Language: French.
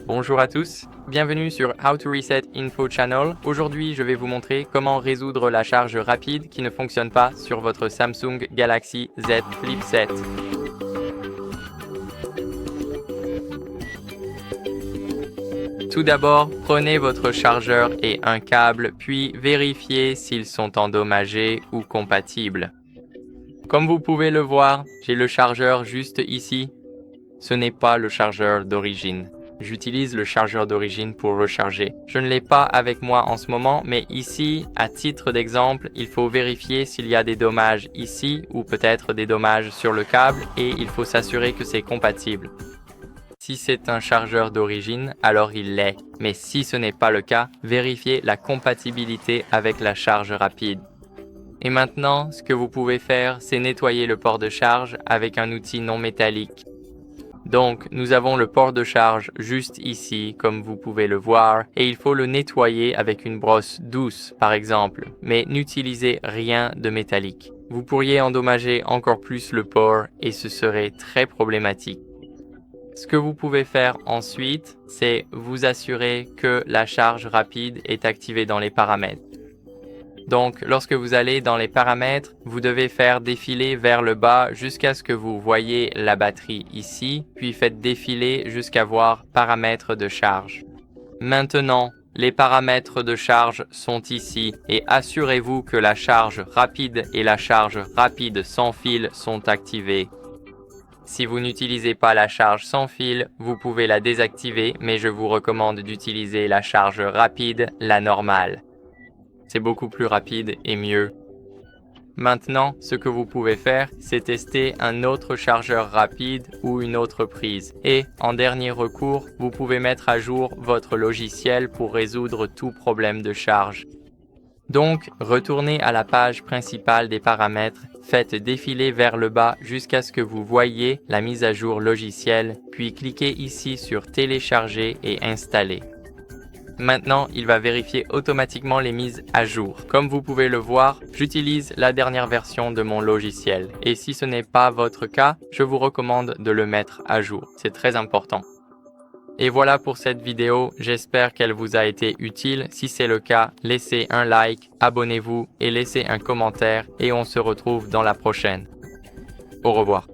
Bonjour à tous, bienvenue sur How to Reset Info Channel. Aujourd'hui, je vais vous montrer comment résoudre la charge rapide qui ne fonctionne pas sur votre Samsung Galaxy Z Flip 7. Tout d'abord, prenez votre chargeur et un câble, puis vérifiez s'ils sont endommagés ou compatibles. Comme vous pouvez le voir, j'ai le chargeur juste ici. Ce n'est pas le chargeur d'origine. J'utilise le chargeur d'origine pour recharger. Je ne l'ai pas avec moi en ce moment, mais ici, à titre d'exemple, il faut vérifier s'il y a des dommages ici ou peut-être des dommages sur le câble et il faut s'assurer que c'est compatible. Si c'est un chargeur d'origine, alors il l'est. Mais si ce n'est pas le cas, vérifiez la compatibilité avec la charge rapide. Et maintenant, ce que vous pouvez faire, c'est nettoyer le port de charge avec un outil non métallique. Donc, nous avons le port de charge juste ici, comme vous pouvez le voir, et il faut le nettoyer avec une brosse douce, par exemple, mais n'utilisez rien de métallique. Vous pourriez endommager encore plus le port et ce serait très problématique. Ce que vous pouvez faire ensuite, c'est vous assurer que la charge rapide est activée dans les paramètres. Donc, lorsque vous allez dans les paramètres, vous devez faire défiler vers le bas jusqu'à ce que vous voyez la batterie ici, puis faites défiler jusqu'à voir paramètres de charge. Maintenant, les paramètres de charge sont ici et assurez-vous que la charge rapide et la charge rapide sans fil sont activées. Si vous n'utilisez pas la charge sans fil, vous pouvez la désactiver, mais je vous recommande d'utiliser la charge rapide, la normale. C'est beaucoup plus rapide et mieux. Maintenant, ce que vous pouvez faire, c'est tester un autre chargeur rapide ou une autre prise. Et, en dernier recours, vous pouvez mettre à jour votre logiciel pour résoudre tout problème de charge. Donc, retournez à la page principale des paramètres, faites défiler vers le bas jusqu'à ce que vous voyiez la mise à jour logiciel, puis cliquez ici sur Télécharger et Installer. Maintenant, il va vérifier automatiquement les mises à jour. Comme vous pouvez le voir, j'utilise la dernière version de mon logiciel. Et si ce n'est pas votre cas, je vous recommande de le mettre à jour. C'est très important. Et voilà pour cette vidéo, j'espère qu'elle vous a été utile. Si c'est le cas, laissez un like, abonnez-vous et laissez un commentaire et on se retrouve dans la prochaine. Au revoir.